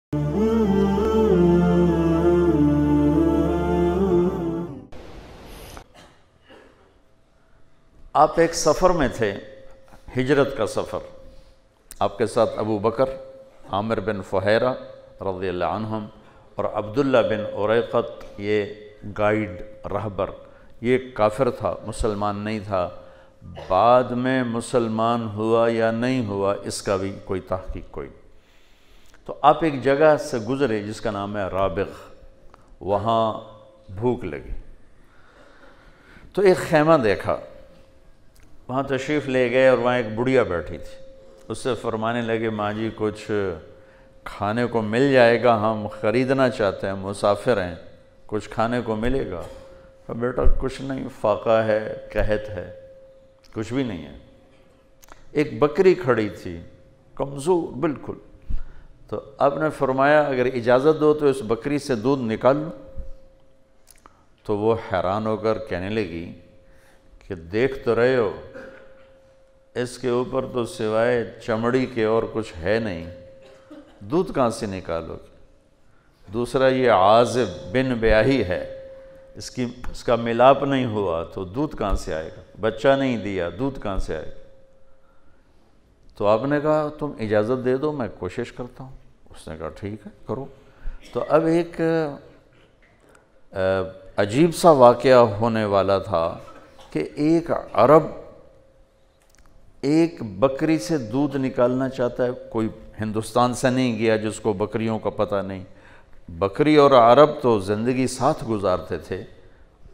آپ ایک سفر میں تھے، ہجرت کا سفر، آپ کے ساتھ ابو بکر، عامر بن فہیرہ رضی اللہ عنہم اور عبداللہ بن اریقط، یہ گائیڈ رہبر، یہ کافر تھا، مسلمان نہیں تھا، بعد میں مسلمان ہوا یا نہیں ہوا اس کا بھی کوئی تحقیق کوئی۔ تو آپ ایک جگہ سے گزرے جس کا نام ہے رابغ، وہاں بھوک لگی تو ایک خیمہ دیکھا، وہاں تشریف لے گئے اور وہاں ایک بڑھیا بیٹھی تھی، اس سے فرمانے لگے ماں جی کچھ کھانے کو مل جائے گا، ہم خریدنا چاہتے ہیں، مسافر ہیں، کچھ کھانے کو ملے گا؟ بیٹا کچھ نہیں، فاقہ ہے، قحط ہے، کچھ بھی نہیں ہے۔ ایک بکری کھڑی تھی، کمزور بالکل، تو آپ نے فرمایا اگر اجازت دو تو اس بکری سے دودھ نکال لو۔ تو وہ حیران ہو کر کہنے لگی کہ دیکھ تو رہے ہو اس کے اوپر تو سوائے چمڑی کے اور کچھ ہے نہیں، دودھ کہاں سے نکالو گے؟ دوسرا یہ عازب بن بیاہی ہے، اس کا ملاپ نہیں ہوا تو دودھ کہاں سے آئے گا؟ بچہ نہیں دیا، دودھ کہاں سے آئے گا؟ تو آپ نے کہا تم اجازت دے دو، میں کوشش کرتا ہوں۔ اس نے کہا ٹھیک ہے کرو۔ تو اب ایک عجیب سا واقعہ ہونے والا تھا کہ ایک عرب ایک بکری سے دودھ نکالنا چاہتا ہے، کوئی ہندوستان سے نہیں گیا جس کو بکریوں کا پتہ نہیں، بکری اور عرب تو زندگی ساتھ گزارتے تھے،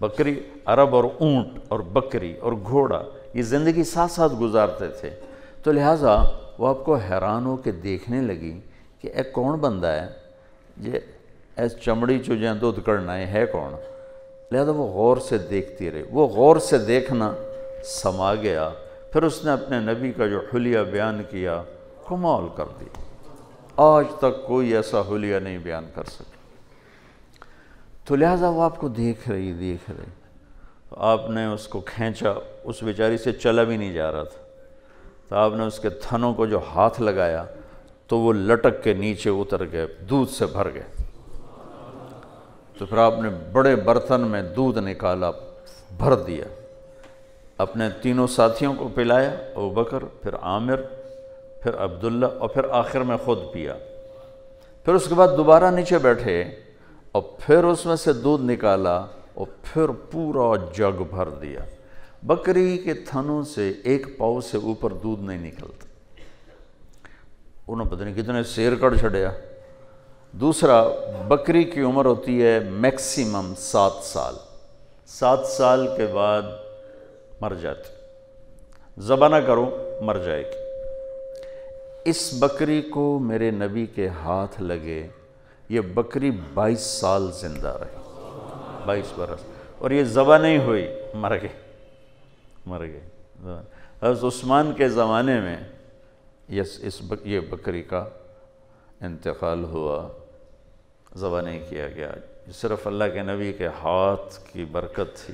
بکری، عرب اور اونٹ اور بکری اور گھوڑا یہ زندگی ساتھ ساتھ گزارتے تھے، تو لہٰذا وہ آپ کو حیران ہو کے دیکھنے لگی کہ ایک کون بندہ ہے یہ ایس چمڑی چجیں دودھ کرنا ہے کون؟ لہذا وہ غور سے دیکھتی رہی، وہ غور سے دیکھنا سما گیا، پھر اس نے اپنے نبی کا جو حلیہ بیان کیا کمال کر دی، آج تک کوئی ایسا حلیہ نہیں بیان کر سکا۔ تو لہٰذا وہ آپ کو دیکھ رہی، تو آپ نے اس کو کھینچا، اس بیچاری سے چلا بھی نہیں جا رہا تھا، تو آپ نے اس کے تھنوں کو جو ہاتھ لگایا تو وہ لٹک کے نیچے اتر گئے، دودھ سے بھر گئے۔ تو پھر آپ نے بڑے برتن میں دودھ نکالا، بھر دیا، اپنے تینوں ساتھیوں کو پلایا، ابو بکر، پھر عامر، پھر عبداللہ اور پھر آخر میں خود پیا۔ پھر اس کے بعد دوبارہ نیچے بیٹھے اور پھر اس میں سے دودھ نکالا اور پھر پورا جگ بھر دیا۔ بکری کے تھنوں سے ایک پاؤ سے اوپر دودھ نہیں نکلتا، انہوں پتہ نہیں کتنے سیر کڑ چھڑیا۔ دوسرا، بکری کی عمر ہوتی ہے میکسیمم 7 سال، 7 سال کے بعد مر جاتی، ذبح نہ کرو مر جائے گی۔ اس بکری کو میرے نبی کے ہاتھ لگے، یہ بکری 22 سال زندہ رہی، 22 برس، اور یہ ذبح نہیں ہوئی، مر گئی۔ حضرت عثمان کے زمانے میں یہ بکری کا انتقال ہوا، ذبح نہیں کیا گیا، صرف اللہ کے نبی کے ہاتھ کی برکت تھی۔